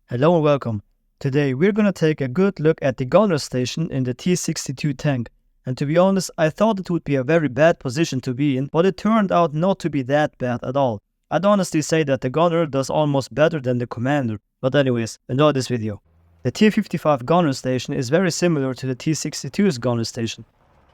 Hello and welcome. Today we're gonna take a good look at the gunner station in the T-62 tank. And to be honest, I thought it would be a very bad position to be in, but it turned out not to be that bad at all. I'd honestly say that the gunner does almost better than the commander. But anyways, enjoy this video. The T-55 gunner station is very similar to the T-62's gunner station.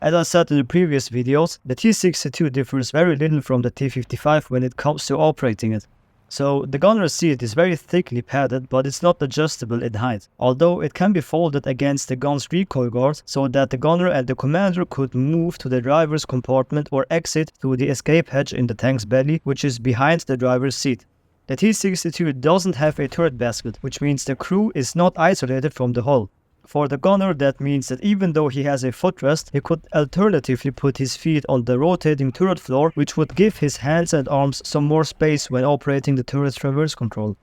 As I said in the previous videos, the T-62 differs very little from the T-55 when it comes to operating it. So the gunner's seat is very thickly padded, but it's not adjustable in height, although it can be folded against the gun's recoil guard so that the gunner and the commander could move to the driver's compartment or exit through the escape hatch in the tank's belly, which is behind the driver's seat. The T-62 doesn't have a turret basket, which means the crew is not isolated from the hull. For the gunner, that means that even though he has a footrest, he could alternatively put his feet on the rotating turret floor, which would give his hands and arms some more space when operating the turret's traverse control.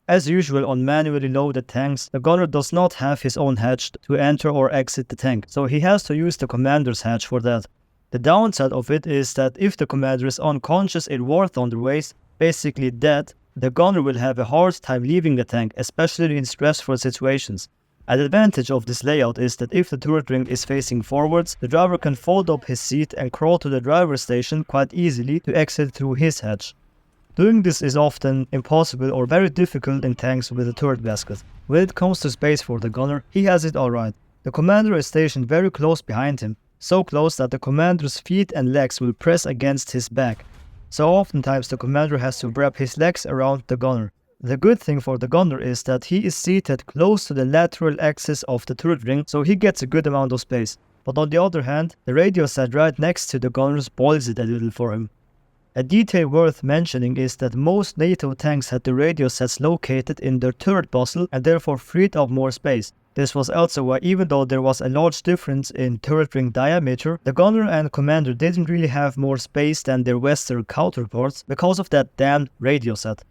As usual on manually loaded tanks, the gunner does not have his own hatch to enter or exit the tank, so he has to use the commander's hatch for that. The downside of it is that if the commander is unconscious in war thunderways, basically dead, the gunner will have a hard time leaving the tank, especially in stressful situations. An advantage of this layout is that if the turret ring is facing forwards, the driver can fold up his seat and crawl to the driver's station quite easily to exit through his hatch. Doing this is often impossible or very difficult in tanks with a turret basket. When it comes to space for the gunner, he has it alright. The commander is stationed very close behind him, so close that the commander's feet and legs will press against his back. So oftentimes the commander has to wrap his legs around the gunner. The good thing for the gunner is that he is seated close to the lateral axis of the turret ring, so he gets a good amount of space. But on the other hand, the radio set right next to the gunner spoils it a little for him. A detail worth mentioning is that most NATO tanks had the radio sets located in their turret muzzle and therefore freed up more space. This was also why, even though there was a large difference in turret ring diameter, the gunner and commander didn't really have more space than their Western counterparts because of that damned radio set.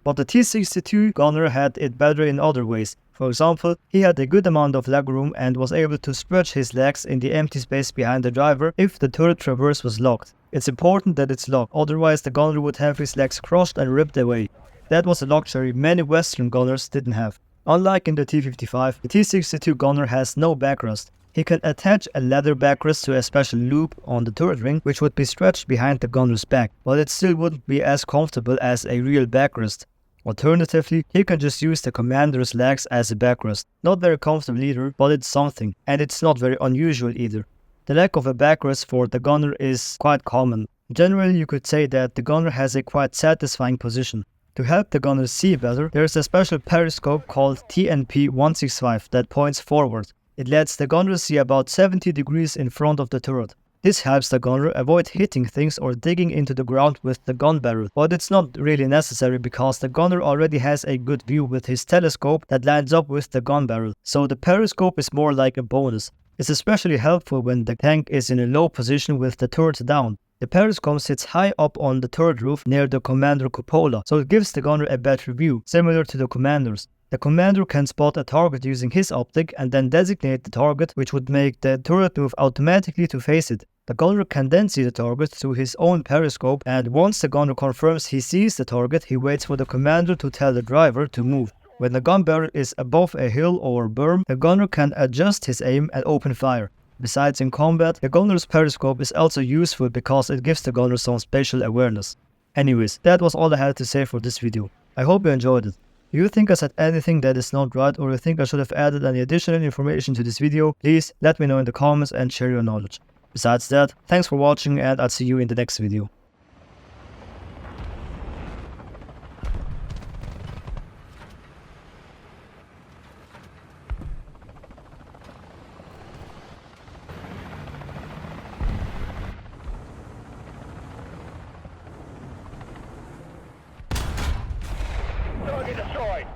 But the T-62 gunner had it better in other ways. For example, he had a good amount of legroom and was able to stretch his legs in the empty space behind the driver if the turret traverse was locked. It's important that it's locked, otherwise the gunner would have his legs crushed and ripped away. That was a luxury many Western gunners didn't have. Unlike in the T-55, the T-62 gunner has no backrest. He can attach a leather backrest to a special loop on the turret ring, which would be stretched behind the gunner's back, but it still wouldn't be as comfortable as a real backrest. Alternatively, he can just use the commander's legs as a backrest. Not very comfortable either, but it's something, and it's not very unusual either. The lack of a backrest for the gunner is quite common. Generally, you could say that the gunner has a quite satisfying position. To help the gunner see better, there is a special periscope called TNP-165 that points forward. It lets the gunner see about 70 degrees in front of the turret. This helps the gunner avoid hitting things or digging into the ground with the gun barrel, but it's not really necessary because the gunner already has a good view with his telescope that lines up with the gun barrel, so the periscope is more like a bonus. It's especially helpful when the tank is in a low position with the turret down. The periscope sits high up on the turret roof near the commander cupola, so it gives the gunner a better view, similar to the commander's. The commander can spot a target using his optic and then designate the target, which would make the turret move automatically to face it. The gunner can then see the target through his own periscope, and once the gunner confirms he sees the target, he waits for the commander to tell the driver to move. When the gun barrel is above a hill or berm, the gunner can adjust his aim and open fire. Besides in combat, the gunner's periscope is also useful because it gives the gunner some spatial awareness. Anyways, that was all I had to say for this video. I hope you enjoyed it. If you think I said anything that is not right, or you think I should have added any additional information to this video, please let me know in the comments and share your knowledge. Besides that, thanks for watching and I'll see you in the next video. Target destroyed.